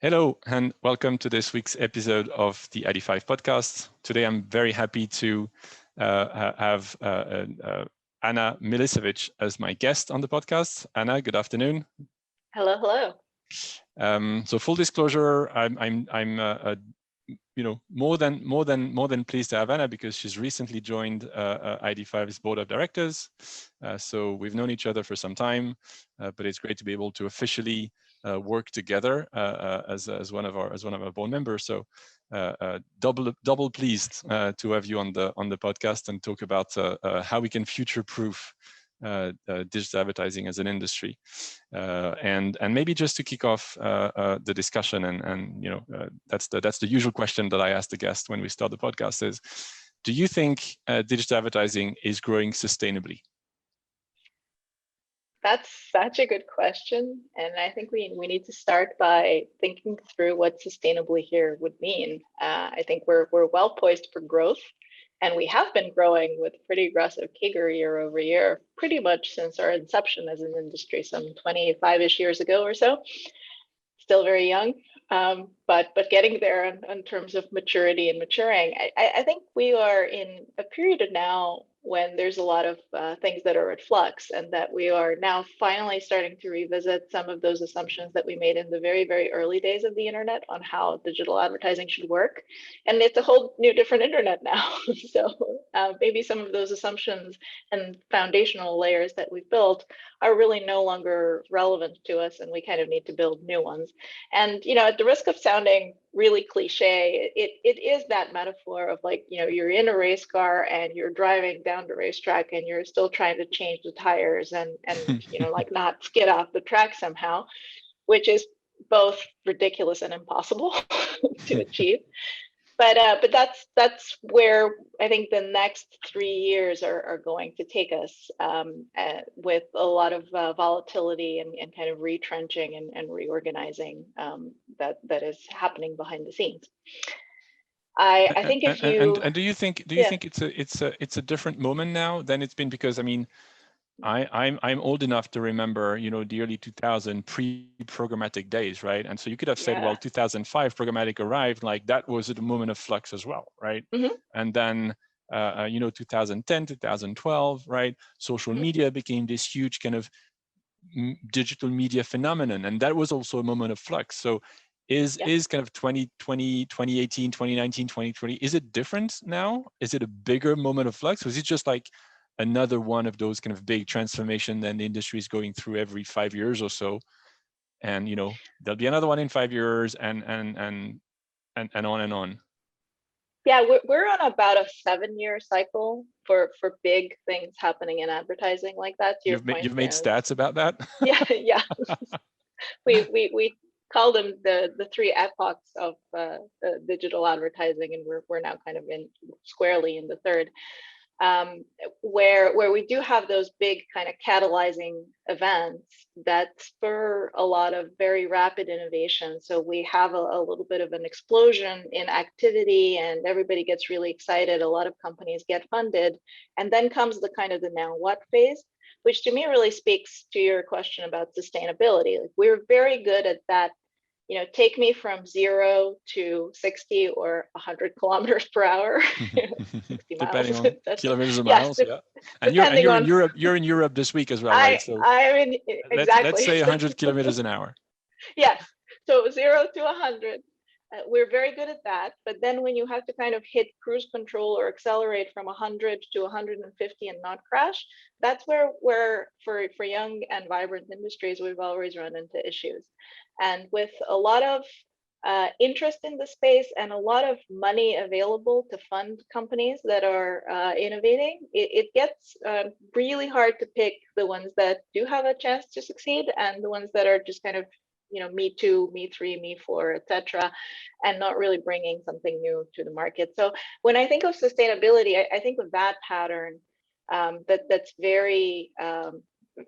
Hello and welcome to this week's episode of the ID5 podcast. Today I'm very happy to have Ana Milicevic as my guest on the podcast. Ana, good afternoon. Hello, hello. So full disclosure, I'm more than pleased to have Ana because she's recently joined ID5's board of directors. So we've known each other for some time, but it's great to be able to officially work together as one of our board members. So double pleased to have you on the podcast and talk about how we can future-proof digital advertising as an industry, and maybe just to kick off the discussion, and that's the usual question that I ask the guest when we start the podcast is, do you think digital advertising is growing sustainably? That's such a good question, and I think we need to start by thinking through what sustainably here would mean. I think we're well poised for growth. And we have been growing with pretty aggressive CAGR year over year, pretty much since our inception as an industry, some 25-ish years ago or so. Still very young, but getting there in terms of maturity and maturing. I think we are in a period now when there's a lot of things that are at flux, and that we are now finally starting to revisit some of those assumptions that we made in the very, very early days of the internet on how digital advertising should work. And it's a whole new different internet now. So maybe some of those assumptions and foundational layers that we've built are really no longer relevant to us, and we kind of need to build new ones. And at the risk of sounding really cliche, it is that metaphor of, like, you're in a race car and you're driving down the racetrack and you're still trying to change the tires and like not skid off the track somehow, which is both ridiculous and impossible to achieve. But that's where I think the next 3 years are going to take us, with a lot of volatility and kind of retrenching and reorganizing that is happening behind the scenes. I think if you and do you think it's a different moment now than it's been? Because I mean, I'm old enough to remember, the early 2000 pre-programmatic days, right? And so you could have said, well, 2005 programmatic arrived, like that was at a moment of flux as well, right? Mm-hmm. And then 2010, 2012, right? Social media became this huge kind of digital media phenomenon, and that was also a moment of flux. So is kind of 2020, 2018, 2019, 2020, is it different now? Is it a bigger moment of flux? Was it just like another one of those kind of big transformation that the industry is going through every 5 years or so, and there'll be another one in 5 years, and on and on? Yeah, we're on about a 7-year cycle for big things happening in advertising like that. You've made stats about that? Yeah. we call them the 3 epochs of digital advertising, and we're now kind of squarely in the third. Where we do have those big kind of catalyzing events that spur a lot of very rapid innovation. So we have a little bit of an explosion in activity, and everybody gets really excited. A lot of companies get funded, and then comes the kind of the now what phase, which to me really speaks to your question about sustainability. Like, we're very good at that. Take me from 0 to 60 or 100 kilometers per hour. 60 Depending miles. on kilometers and miles, yeah. And you're in Europe. You're in Europe this week as well, right? So I'm in, exactly. Let's say 100 kilometers an hour. Yes. So 0 to 100. We're very good at that. But then when you have to kind of hit cruise control or accelerate from 100 to 150 and not crash, that's where for young and vibrant industries, we've always run into issues. And with a lot of interest in the space and a lot of money available to fund companies that are innovating, it gets really hard to pick the ones that do have a chance to succeed and the ones that are just kind of me 2, me 3, me 4, etc., and not really bringing something new to the market. So when I think of sustainability, I think of that pattern that's very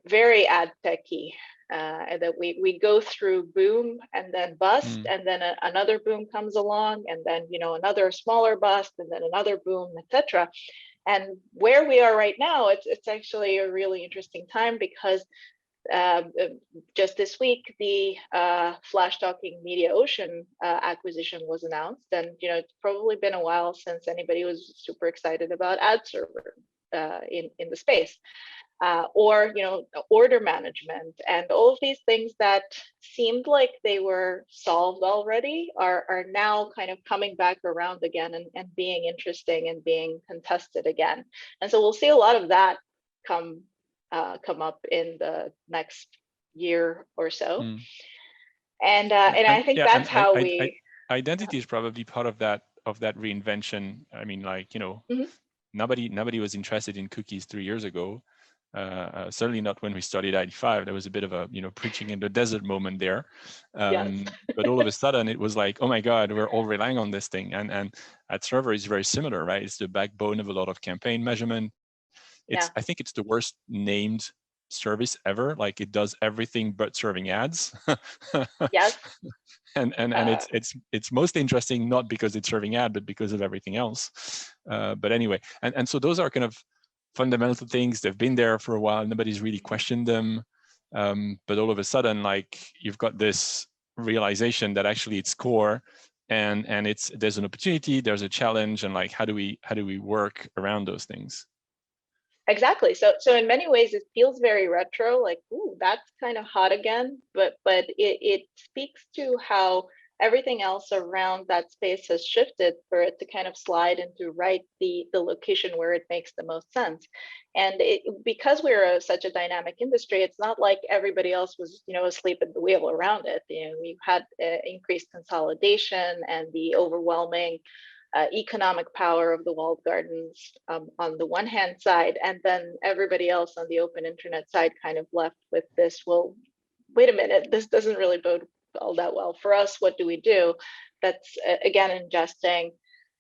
very ad techy. That we go through boom and then bust, and then another boom comes along, and then another smaller bust, and then another boom, etc. And where we are right now, it's actually a really interesting time, because just this week, the flash talking Media Ocean acquisition was announced, and it's probably been a while since anybody was super excited about ad server in the space. Or order management, and all of these things that seemed like they were solved already are now kind of coming back around again and being interesting and being contested again. And so we'll see a lot of that come up in the next year or so. And I think that's how identity is probably part of that reinvention. I mean, like, nobody was interested in cookies 3 years ago. Certainly not when we started ID5. There was a bit of a preaching in the desert moment there. Yes. But all of a sudden it was like, oh my God, we're all relying on this thing. And ad server is very similar, right? It's the backbone of a lot of campaign measurement. I think it's the worst named service ever. Like, it does everything but serving ads. Yes. and it's most interesting not because it's serving ad, but because of everything else. But anyway, and so those are kind of fundamental things. They've been there for a while. Nobody's really questioned them. But all of a sudden, like, you've got this realization that actually it's core, and there's an opportunity, there's a challenge, and like, how do we work around those things? Exactly. So in many ways, it feels very retro, like, ooh, that's kind of hot again. But it speaks to how everything else around that space has shifted for it to kind of slide into the location where it makes the most sense. And because we're such a dynamic industry, it's not like everybody else was asleep at the wheel around it. We've had increased consolidation and the overwhelming economic power of the walled gardens on the one hand side, and then everybody else on the open internet side kind of left with this, well, wait a minute, this doesn't really bode all that well for us. What do we do? That's again ingesting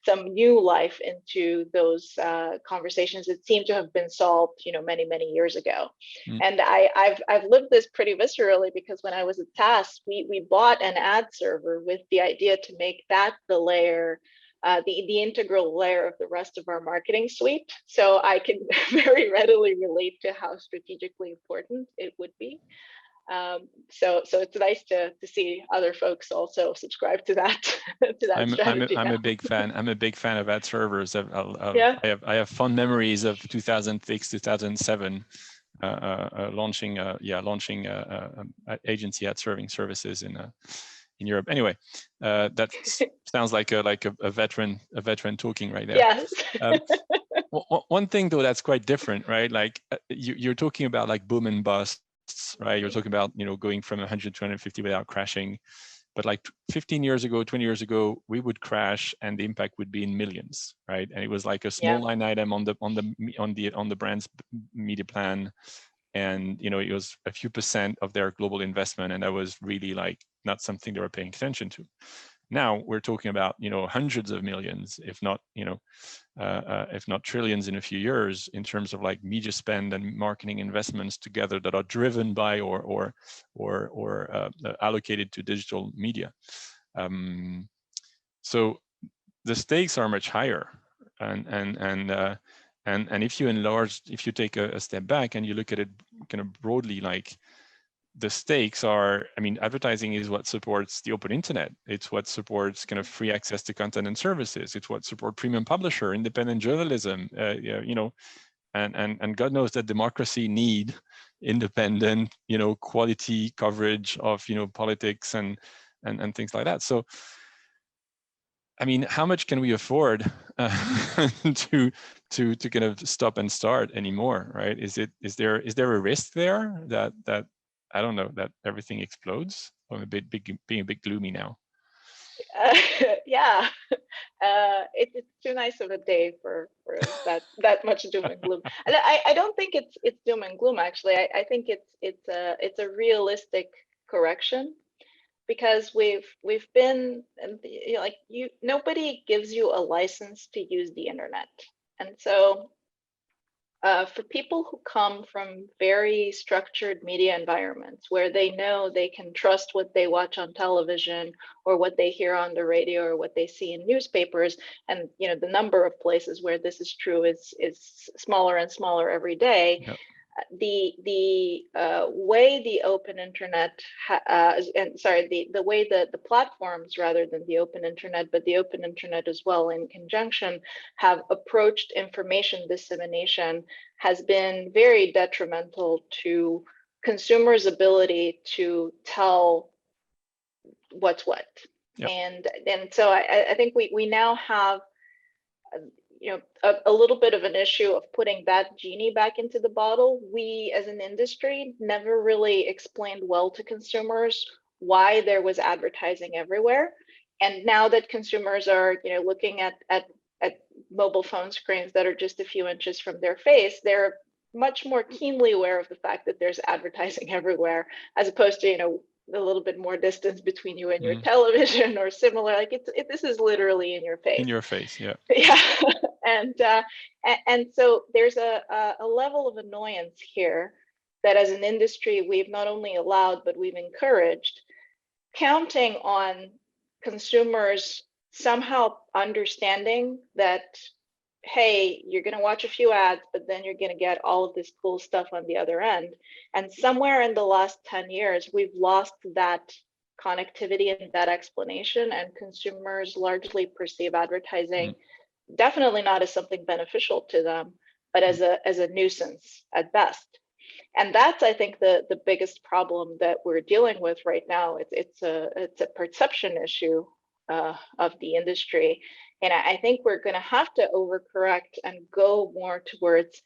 some new life into those conversations that seem to have been solved many years ago. And I've lived this pretty viscerally, because when I was at TAS, we bought an ad server with the idea to make that the layer, the integral layer of the rest of our marketing suite. So I can very readily relate to how strategically important it would be. So it's nice to see other folks also subscribe to that strategy. I'm a big fan. I'm a big fan of ad servers. Yeah. I have fond memories of 2006, 2007, launching agency ad serving services in Europe. Anyway, that sounds like a veteran talking right there. Yes. One thing though that's quite different, right? Like, you're talking about like boom and bust, right? You're talking about going from 100 to 250 without crashing. But like 15 years ago, 20 years ago, we would crash and the impact would be in millions, right? And it was like a small line item on the brand's media plan. And it was a few % of their global investment, and that was really like not something they were paying attention to. Now we're talking about hundreds of millions, if not trillions in a few years, in terms of like media spend and marketing investments together that are driven by or allocated to digital media. So the stakes are much higher, and if you take a step back and you look at it kind of broadly, like, the stakes are, I mean, advertising is what supports the open internet. It's what supports kind of free access to content and services. It's what supports premium publisher, independent journalism, and God knows that democracy need independent, quality coverage of, politics and things like that. So, I mean, how much can we afford to kind of stop and start anymore, right? Is there a risk there that I don't know, that everything explodes? I'm being a bit gloomy now. Yeah, it's too nice of a day for that much doom and gloom. And I don't think it's doom and gloom, actually. I think it's a realistic correction, because we've been, nobody gives you a license to use the internet. And so for people who come from very structured media environments where they know they can trust what they watch on television or what they hear on the radio or what they see in newspapers, and the number of places where this is true is smaller and smaller every day. Yep. the way the open internet the way the platforms, rather than the open internet, but the open internet as well in conjunction, have approached information dissemination has been very detrimental to consumers' ability to tell what's what. Yep. And so I think we now have a little bit of an issue of putting that genie back into the bottle. We as an industry never really explained well to consumers why there was advertising everywhere. And now that consumers are looking at mobile phone screens that are just a few inches from their face, they're much more keenly aware of the fact that there's advertising everywhere, as opposed to a little bit more distance between you and your television or similar. Like this is literally in your face. In your face, yeah. Yeah, and so there's a level of annoyance here that as an industry we've not only allowed but we've encouraged, counting on consumers somehow understanding that, hey, you're going to watch a few ads, but then you're going to get all of this cool stuff on the other end. And somewhere in the last 10 years, we've lost that connectivity and that explanation, and consumers largely perceive advertising definitely not as something beneficial to them, but as a nuisance at best. And that's, I think, the biggest problem that we're dealing with right now. It's a perception issue of the industry. And I think we're going to have to overcorrect and go more towards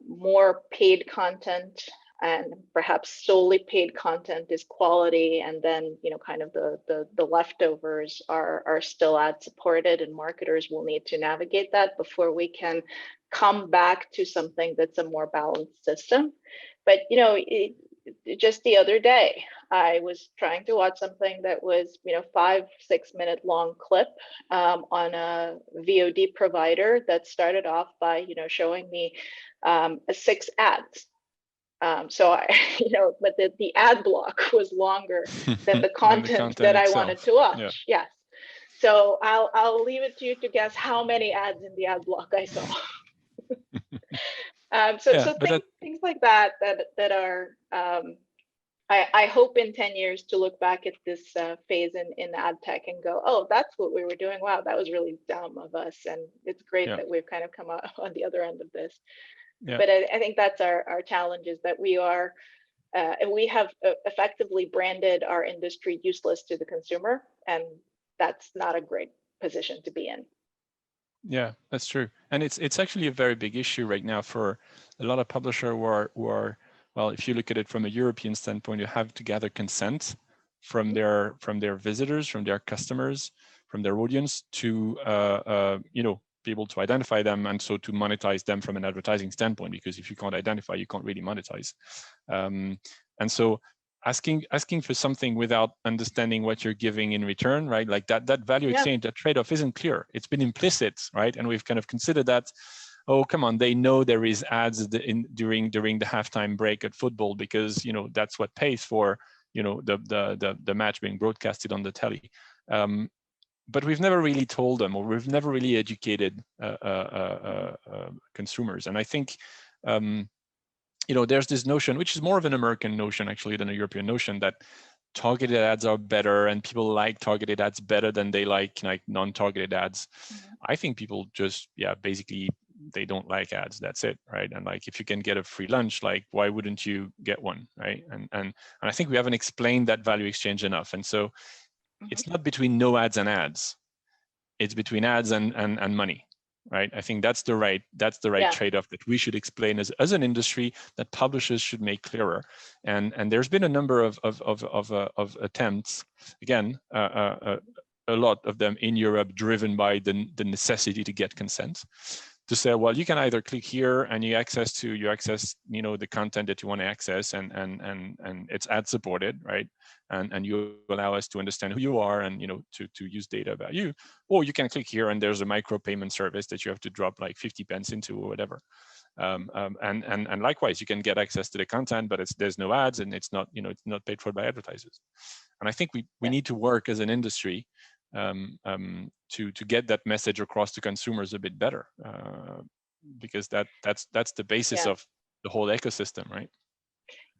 more paid content, and perhaps solely paid content is quality, and then kind of the leftovers are still ad supported, and marketers will need to navigate that before we can come back to something that's a more balanced system. But just the other day, I was trying to watch something that was 5-6 minute long clip on a VOD provider that started off by showing me 6 ads. So but the ad block was longer than the content that I wanted to watch. Yeah. Yes. So I'll leave it to you to guess how many ads in the ad block I saw. So things like that are, I hope in 10 years to look back at this phase in ad tech and go, oh, that's what we were doing. Wow, that was really dumb of us. And it's great that we've kind of come out on the other end of this. Yeah. But I think that's our challenge, is that we have effectively branded our industry useless to the consumer, and that's not a great position to be in. Yeah, that's true. And it's actually a very big issue right now for a lot of publishers who are well, if you look at it from a European standpoint, you have to gather consent from their visitors, from their customers, from their audience to be able to identify them, and so to monetize them from an advertising standpoint, because if you can't identify, you can't really monetize. And so asking for something without understanding what you're giving in return, right? Like that value exchange, that trade-off isn't clear. It's been implicit, right? And we've kind of considered that, oh, come on, they know there is ads during the halftime break at football, because that's what pays for the match being broadcasted on the telly. But we've never really told them, or we've never really educated consumers. And I think there's this notion, which is more of an American notion actually than a European notion, that targeted ads are better, and people like targeted ads better than they like non-targeted ads. I think people just basically they don't like ads. That's it, right? And like, if you can get a free lunch, like, why wouldn't you get one, right? And I think we haven't explained that value exchange enough. And so it's not between no ads and ads. It's between ads and money, right? I think that's the right trade-off that we should explain as an industry, that publishers should make clearer. And there's been a number of attempts, again, a lot of them in Europe, driven by the necessity to get consent, to say, well, you can either click here and you access the content that you want to access, and it's ad supported, right? And you allow us to understand who you are, and to use data about you, or you can click here and there's a micro payment service that you have to drop like 50 pence into or whatever. And likewise, you can get access to the content, but there's no ads, and it's not paid for by advertisers. And I think we need to work as an industry to get that message across to consumers a bit better, because that's the basis of the whole ecosystem, right?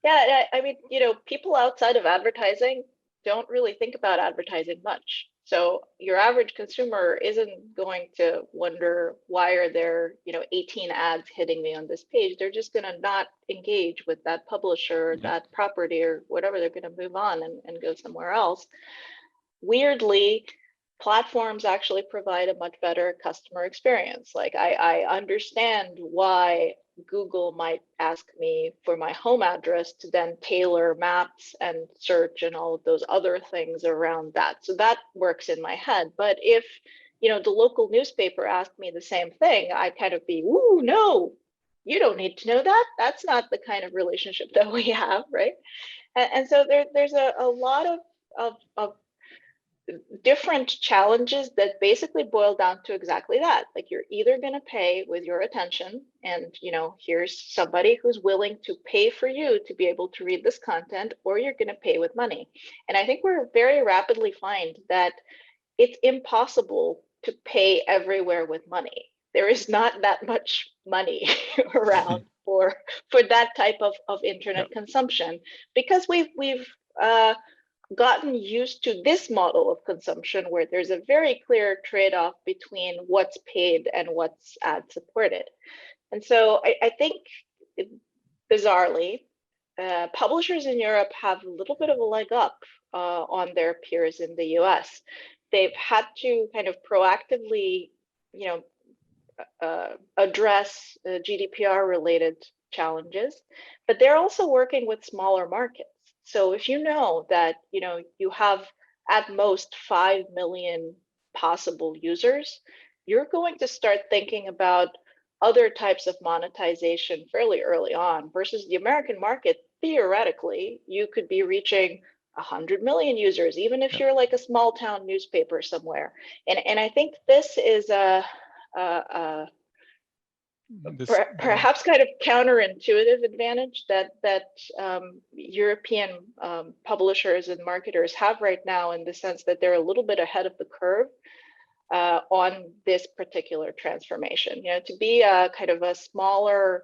Yeah, I mean, people outside of advertising don't really think about advertising much. So your average consumer isn't going to wonder, why are there, 18 ads hitting me on this page? They're just going to not engage with that publisher, Yeah. that property, or whatever. They're going to move on and go somewhere else. Weirdly, platforms actually provide a much better customer experience. Like I understand why Google might ask me for my home address to then tailor maps and search and all of those other things around that. So that works in my head. But if, the local newspaper asked me the same thing, I'd kind of be, ooh, no, you don't need to know that. That's not the kind of relationship that we have, right? And so there's a lot of different challenges that basically boil down to exactly that. Like, you're either going to pay with your attention, and here's somebody who's willing to pay for you to be able to read this content, or you're going to pay with money. And I think we're very rapidly find that it's impossible to pay everywhere with money. There is not that much money around for that type of internet consumption, because we've gotten used to this model of consumption where there's a very clear trade-off between what's paid and what's ad supported. And so I think, bizarrely, publishers in Europe have a little bit of a leg up on their peers in the US. They've had to kind of proactively, address GDPR related challenges, but they're also working with smaller markets. So if you know that you have at most 5 million possible users, you're going to start thinking about other types of monetization fairly early on, versus the American market. Theoretically, you could be reaching 100 million users, even if you're like a small town newspaper somewhere. And I think this is perhaps kind of counterintuitive advantage that European publishers and marketers have right now, in the sense that they're a little bit ahead of the curve on this particular transformation. To be a kind of a smaller,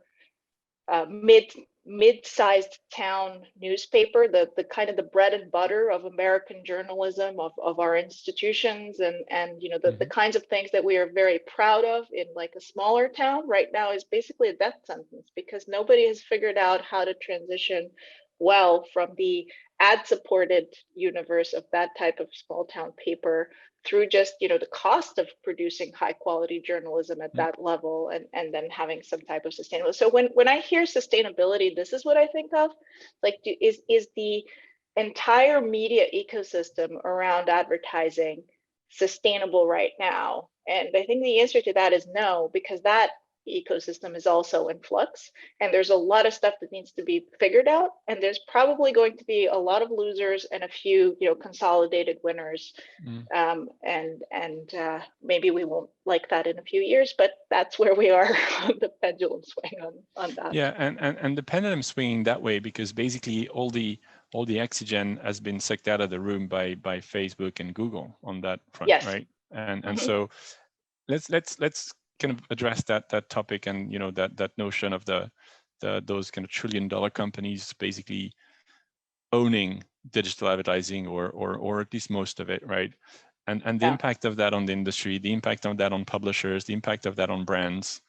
mid-sized town newspaper, the kind of the bread and butter of American journalism, of our institutions, and the kinds of things that we are very proud of in like a smaller town right now, is basically a death sentence, because nobody has figured out how to transition well from the ad-supported universe of that type of small town paper through just the cost of producing high quality journalism at that level, and then having some type of sustainability. So when I hear sustainability, this is what I think of. Like, is the entire media ecosystem around advertising sustainable right now? And I think the answer to that is no, because that ecosystem is also in flux, and there's a lot of stuff that needs to be figured out, and there's probably going to be a lot of losers and a few consolidated winners. And maybe we won't like that in a few years, but that's where we are on the pendulum swing on that. Yeah, and the pendulum swinging that way, because basically all the oxygen has been sucked out of the room by Facebook and Google on that front, yes. right? And so let's kind of address that topic, and that notion of those kind of $1 trillion companies basically owning digital advertising, or at least most of it, right? And the impact of that on the industry, the impact of that on publishers, the impact of that on brands.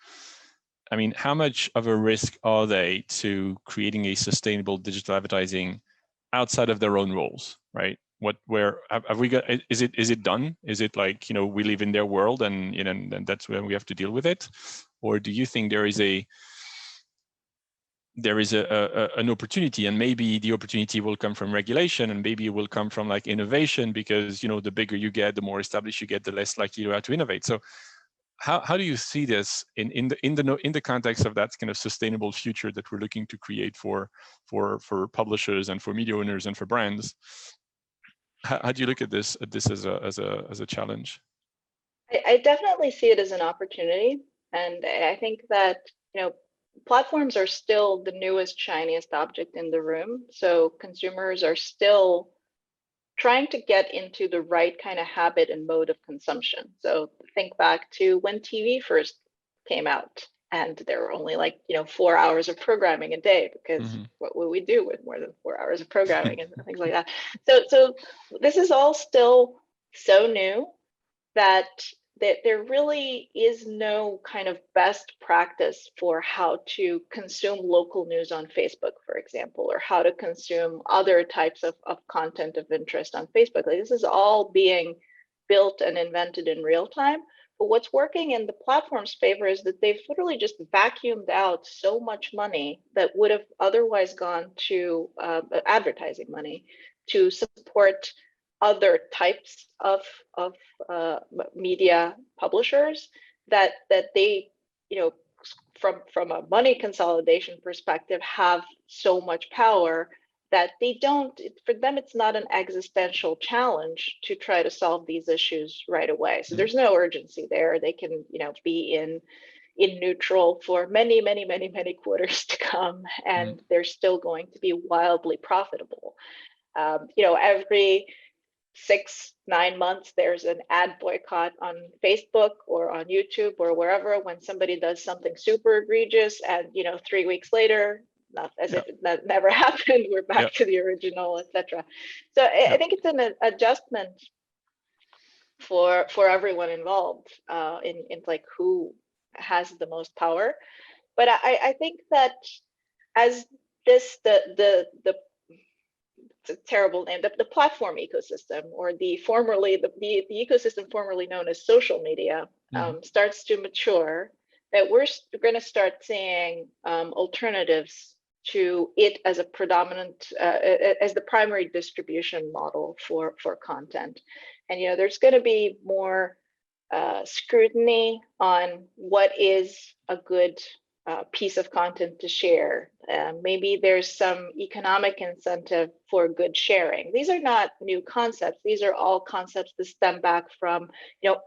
I mean, how much of a risk are they to creating a sustainable digital advertising outside of their own roles, right? Where have we got? Is it done? Is it like we live in their world, and and that's where we have to deal with it, or do you think there is an opportunity, and maybe the opportunity will come from regulation, and maybe it will come from like innovation, because the bigger you get, the more established you get, the less likely you are to innovate. So how do you see this in the context of that kind of sustainable future that we're looking to create for publishers and for media owners and for brands? How do you look at this as a challenge? I definitely see it as an opportunity, and I think that platforms are still the newest, shiniest object in the room. So consumers are still trying to get into the right kind of habit and mode of consumption. So think back to when TV first came out. and there were only like 4 hours of programming a day, because Mm-hmm. what would we do with more than 4 hours of programming and things like that. So this is all still so new that there really is no kind of best practice for how to consume local news on Facebook, for example, or how to consume other types of content of interest on Facebook. Like, this is all being built and invented in real time. But what's working in the platform's favor is that they've literally just vacuumed out so much money that would have otherwise gone to advertising money to support other types of media publishers, that they, from a money consolidation perspective, have so much power that they don't, for them, it's not an existential challenge to try to solve these issues right away. So there's no urgency there. They can, be in neutral for many quarters to come, and they're still going to be wildly profitable. Every 6-9 months, there's an ad boycott on Facebook or on YouTube or wherever when somebody does something super egregious, and 3 weeks later, not as if that never happened, we're back to the original, etc. So I think it's an adjustment for everyone involved in like who has the most power. But I think that as this the it's a terrible name, the platform ecosystem, or the ecosystem formerly known as social media, starts to mature, that we're going to start seeing alternatives to it as a predominant, as the primary distribution model for content. And there's going to be more scrutiny on what is a good piece of content to share. Maybe there's some economic incentive for good sharing. These are not new concepts. These are all concepts that stem back from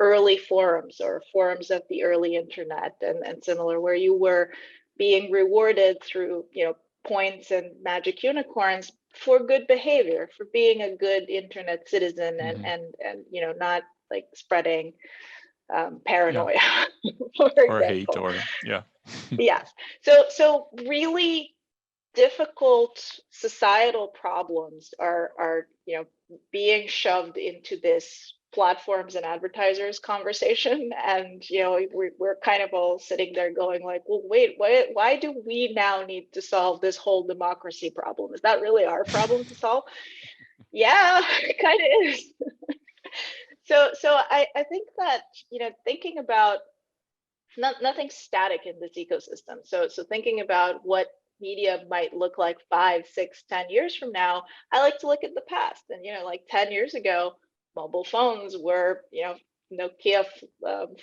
early forums, or forums of the early internet and similar, where you were being rewarded through points and magic unicorns for good behavior, for being a good internet citizen, and not like spreading paranoia, or hate, or yeah. So really difficult societal problems are being shoved into this platforms and advertisers conversation, and we're kind of all sitting there going like, well, wait, why do we now need to solve this whole democracy problem? Is that really our problem to solve? Yeah, it kind of is. So I think that thinking about nothing static in this ecosystem. So thinking about what media might look like 5, 6, 10 years from now, I like to look at the past. And like 10 years ago, mobile phones were Nokia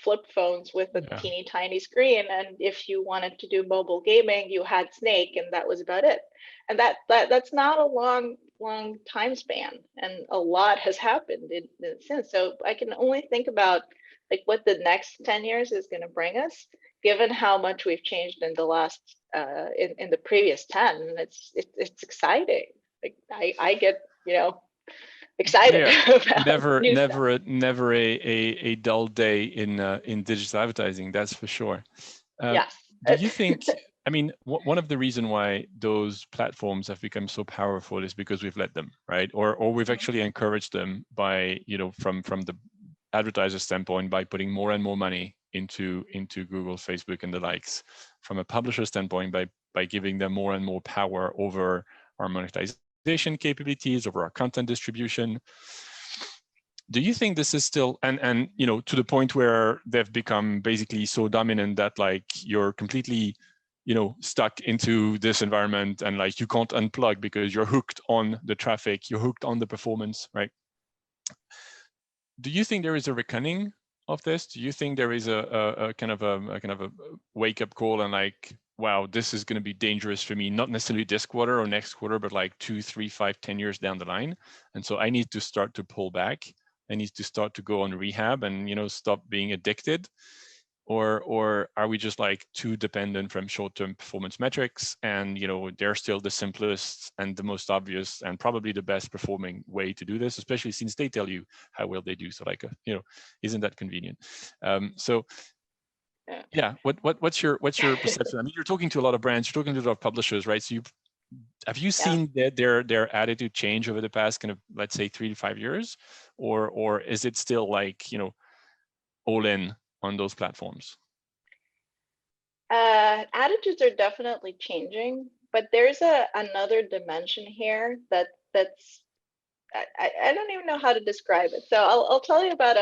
flip phones with a teeny tiny screen, and if you wanted to do mobile gaming, you had Snake, and that was about it. And that's not a long time span, and a lot has happened since. So I can only think about like what the next 10 years is going to bring us, given how much we've changed in the last in the previous 10. And it's exciting. Like I get excited. Never a dull day in digital advertising, that's for sure. Yes. Do you think, I mean, one of the reasons why those platforms have become so powerful is because we've let them, right? Or we've actually encouraged them by, from the advertiser standpoint, by putting more and more money into Google, Facebook, and the likes. From a publisher standpoint, by giving them more and more power over our monetization capabilities, over our content distribution. Do you think this is still, and to the point where they've become basically so dominant that like you're completely stuck into this environment, and like you can't unplug because you're hooked on the traffic, you're hooked on the performance, right? Do you think there is a reckoning of this? Do you think there is a kind of a wake-up call, and like, wow, this is going to be dangerous for me, not necessarily this quarter or next quarter, but like 2, 3, 5, 10 years down the line, and so I need to start to pull back. I need to start to go on rehab and stop being addicted? Or are we just like too dependent from short-term performance metrics, and they're still the simplest and the most obvious and probably the best performing way to do this, especially since they tell you how well they do. So like isn't that convenient? So Yeah. What's your perception? I mean, you're talking to a lot of brands, you're talking to a lot of publishers, right? So have you seen their attitude change over the past kind of, let's say, 3 to 5 years, or is it still like, all in on those platforms? Attitudes are definitely changing, but there's another dimension here that's I don't even know how to describe it. So I'll tell you about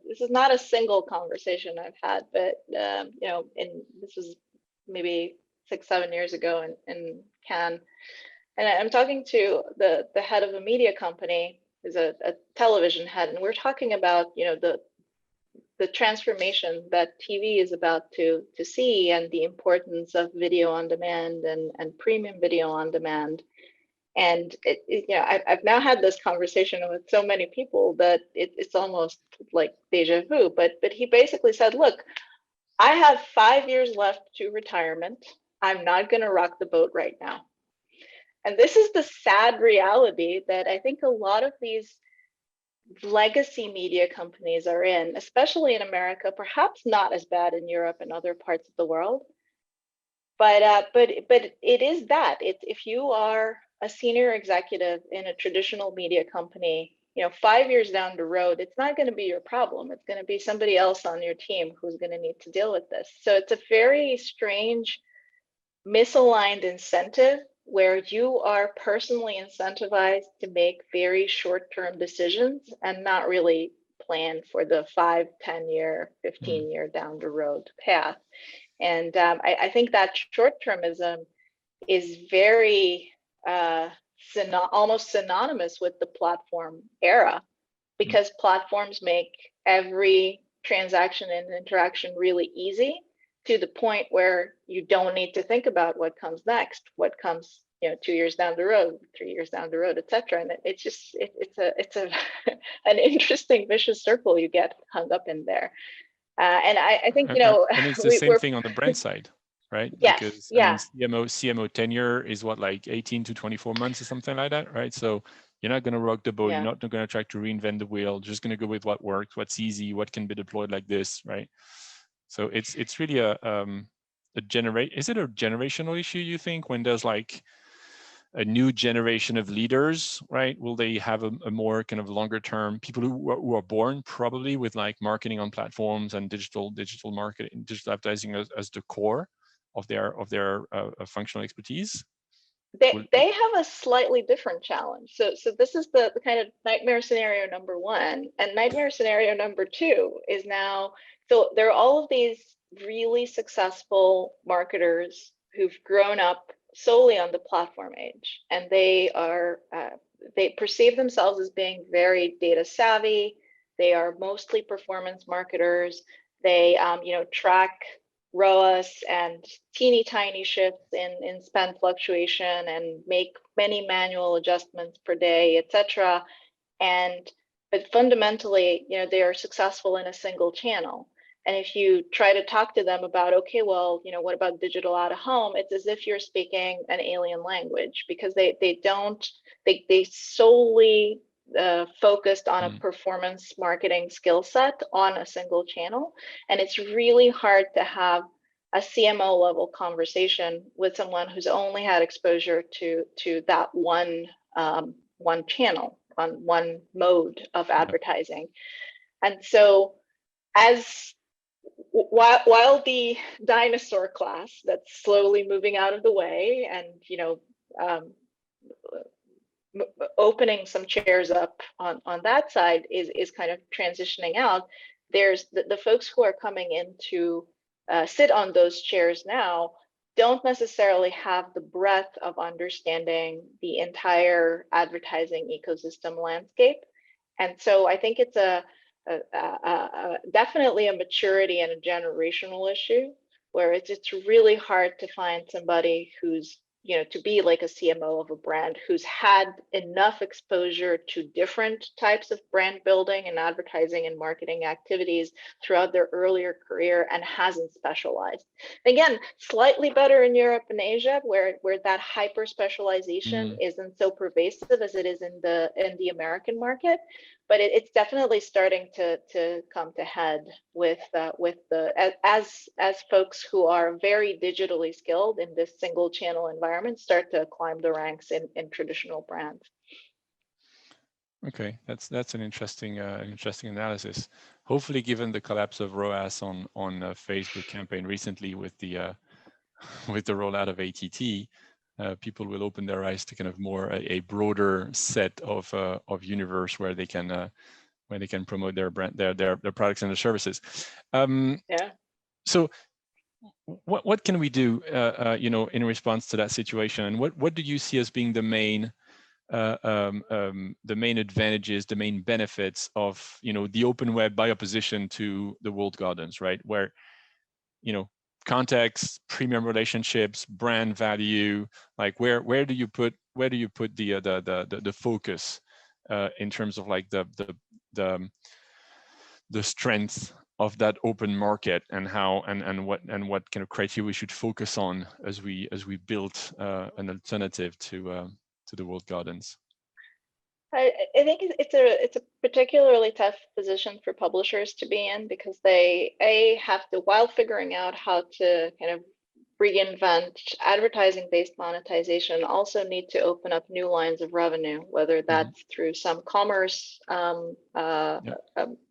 this is not a single conversation I've had, but this was maybe 6-7 years ago in Cannes, and I'm talking to the head of a media company, who's a television head, and we're talking about the transformation that TV is about to see, and the importance of video on demand and premium video on demand. And I've now had this conversation with so many people that it's almost like deja vu. But he basically said, look, I have 5 years left to retirement. I'm not going to rock the boat right now. And this is the sad reality that I think a lot of these legacy media companies are in, especially in America, perhaps not as bad in Europe and other parts of the world. But it is that if you are a senior executive in a traditional media company, 5 years down the road, it's not going to be your problem. It's going to be somebody else on your team who's going to need to deal with this. So it's a very strange, misaligned incentive where you are personally incentivized to make very short-term decisions and not really plan for the 5, 10-year, 15-year down the road path. And I think that short-termism is very almost synonymous with the platform era, because platforms make every transaction and interaction really easy, to the point where you don't need to think about what comes next, what comes 2 years down the road, 3 years down the road, etc. And it's just it's an interesting vicious circle you get hung up in there. And I think and it's the same thing on the brand side, right? Yes, because yeah. I mean, CMO tenure is what, like 18 to 24 months or something like that, right? So you're not going to rock the boat. You're not going to try to reinvent the wheel. Just going to go with what works, what's easy, what can be deployed like this, right? So it's really is it a generational issue, you think, when there's like a new generation of leaders, right? Will they have a more kind of longer term, people who are born probably with like marketing on platforms and digital marketing, digital advertising as the core of their functional expertise? They have a slightly different challenge. So this is the kind of nightmare scenario number one. And nightmare scenario number two is now, so there are all of these really successful marketers who've grown up solely on the platform age, and they perceive themselves as being very data savvy. They are mostly performance marketers. They track ROAS and teeny tiny shifts in spend fluctuation and make many manual adjustments per day, etc. But fundamentally, they are successful in a single channel. And if you try to talk to them about, okay, well, what about digital out of home? It's as if you're speaking an alien language, because they solely focused on a performance marketing skill set on a single channel. And it's really hard to have a CMO level conversation with someone who's only had exposure to that one channel, on one mode of advertising. And so while the dinosaur class that's slowly moving out of the way and opening some chairs up on that side is kind of transitioning out, there's the folks who are coming in to sit on those chairs now don't necessarily have the breadth of understanding the entire advertising ecosystem landscape. And so I think it's definitely a maturity and a generational issue, where it's really hard to find somebody who's to be like a CMO of a brand who's had enough exposure to different types of brand building and advertising and marketing activities throughout their earlier career and hasn't specialized. Again, slightly better in Europe and Asia, where that hyper specialization isn't so pervasive as it is in the American market. it's definitely starting to come to head with as folks who are very digitally skilled in this single channel environment start to climb the ranks in traditional brands. Okay, that's an interesting analysis. Hopefully, given the collapse of ROAS on Facebook campaign recently with the with the rollout of ATT, people will open their eyes to kind of more a broader set of universe where they can promote their brand, their products and their services. Yeah. So, what can we do, in response to that situation, and what do you see as being the main advantages, the main benefits of the open web by opposition to the walled gardens, right? Where context, premium relationships, brand value, like where do you put the focus in terms of like the strength of that open market, and how and what kind of criteria we should focus on as we build an alternative to the walled gardens? I think it's a particularly tough position for publishers to be in, because they have to, while figuring out how to kind of reinvent advertising-based monetization, also need to open up new lines of revenue, whether that's through some commerce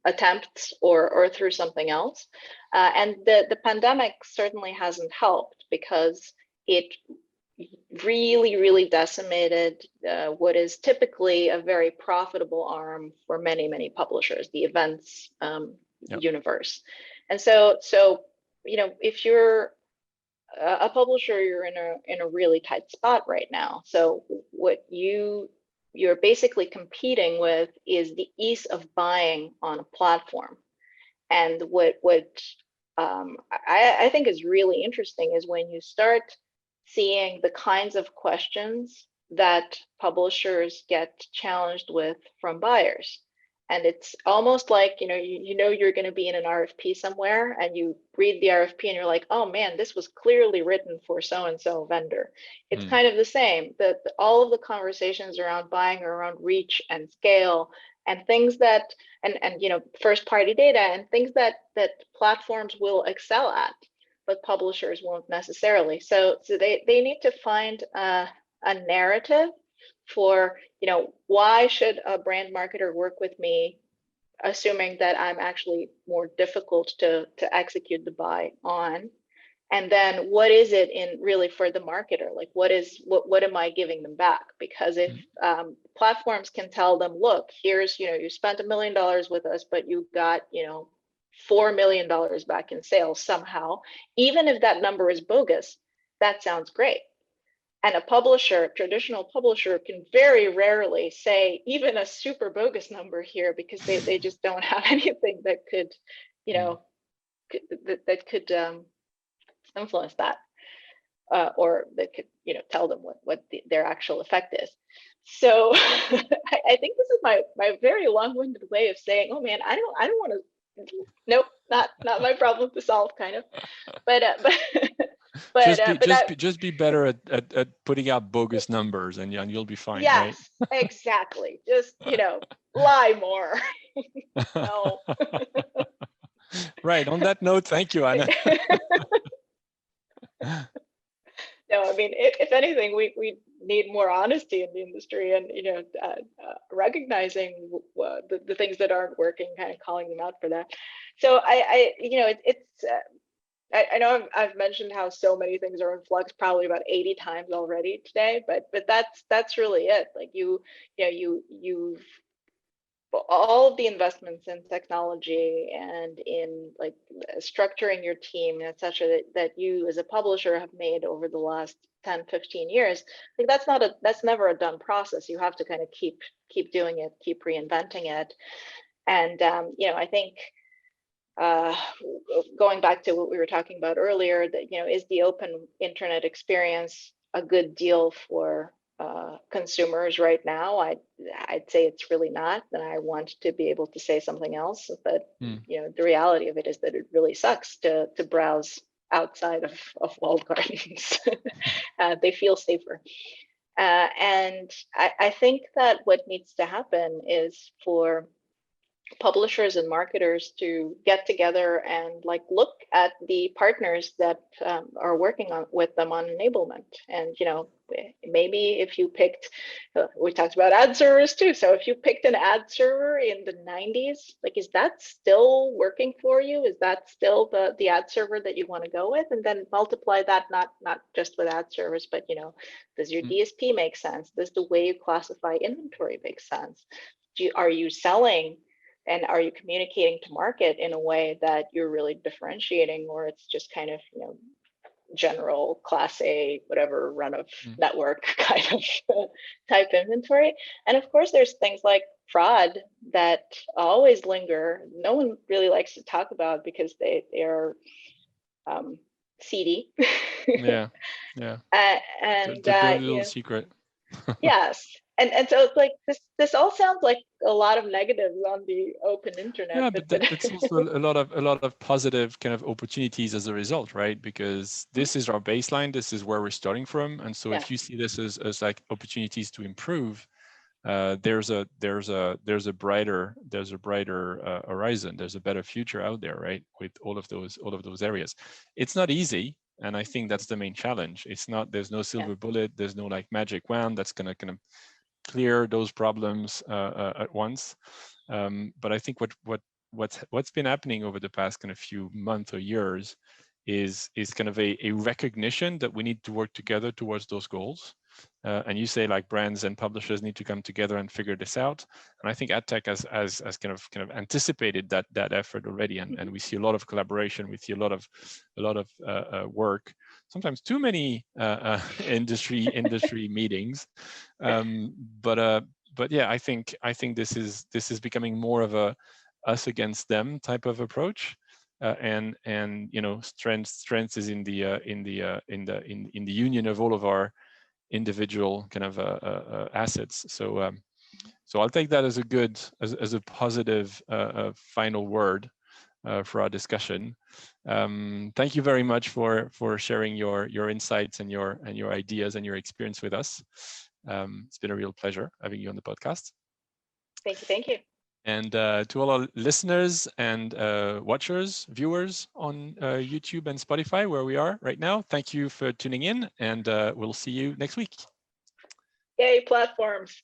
attempts or through something else. And the pandemic certainly hasn't helped, because it really decimated what is typically a very profitable arm for many publishers, the events universe. And so if you're a publisher, you're in a really tight spot right now. So what you're basically competing with is the ease of buying on a platform. And what I think is really interesting is when you start seeing the kinds of questions that publishers get challenged with from buyers. And it's almost like, you're going to be in an RFP somewhere, and you read the RFP and you're like, oh man, this was clearly written for so-and-so vendor. It's kind of the same, that all of the conversations around buying are around reach and scale and things that, and first party data and things that platforms will excel at, but publishers won't necessarily. So they need to find a narrative for, why should a brand marketer work with me, assuming that I'm actually more difficult to execute the buy on. And then what is it in really for the marketer? Like what am I giving them back? Because if platforms can tell them, look, here's, you spent $1 million with us, but you got, $4 million back in sales somehow, even if that number is bogus, that sounds great. And a traditional publisher, can very rarely say even a super bogus number here, because they just don't have anything that could, that could influence that, or that could, tell them what their actual effect is. So I think this is my very long-winded way of saying, oh man, I don't want to. Nope, not my problem to solve, kind of. Just be better at putting out bogus numbers, and you'll be fine. Yes, right? Exactly. Just lie more. No. Right. On that note, thank you, Ana. No, I mean, if anything, we need more honesty in the industry, and recognizing the things that aren't working, kind of calling them out for that. So I know I've mentioned how so many things are in flux, probably about 80 times already today, but that's really it. Like you've all of the investments in technology and in like structuring your team, etc., that you as a publisher have made over the last 10, 15 years. Like that's never a done process. You have to kind of keep doing it, keep reinventing it. And I think going back to what we were talking about earlier, that is the open internet experience a good deal for consumers right now? I'd say it's really not, and I want to be able to say something else. But the reality of it is that it really sucks to browse outside of walled gardens. They feel safer. And I think that what needs to happen is for publishers and marketers to get together and like look at the partners that are working on with them on enablement. And maybe if you picked, we talked about ad servers too. So if you picked an ad server in the 90s, like, is that still working for you? Is that still the ad server that you want to go with? And then multiply that not just with ad servers, but does your DSP make sense? Does the way you classify inventory make sense? Are you selling? And are you communicating to market in a way that you're really differentiating, or it's just kind of, general class A, whatever run of network kind of type inventory? And of course, there's things like fraud that always linger. No one really likes to talk about because they are seedy. Yeah. And the dirty little secret. Yes. And so it's like this all sounds like a lot of negatives on the open internet. Yeah, but that's also a lot of positive kind of opportunities as a result, right? Because this is our baseline, this is where we're starting from. And so if you see this as like opportunities to improve, there's a brighter horizon, there's a better future out there, right? With all of those areas. It's not easy. And I think that's the main challenge. There's no silver bullet, there's no like magic wand that's gonna kind of clear those problems at once. But I think what's been happening over the past kind of few months or years is kind of a recognition that we need to work together towards those goals. And you say like brands and publishers need to come together and figure this out. And I think AdTech has kind of anticipated that effort already. And we see a lot of collaboration. We see a lot of work. Sometimes too many industry meetings. But yeah, I think this is becoming more of a us against them type of approach. And strength is in the union of all of our individual kind of assets. So I'll take that as a positive final word for our discussion. Thank you very much for sharing your insights and your ideas and your experience with us. It's been a real pleasure having you on the podcast. Thank you. And to all our listeners and watchers, viewers on YouTube and Spotify, where we are right now, thank you for tuning in, and we'll see you next week. Yay, platforms.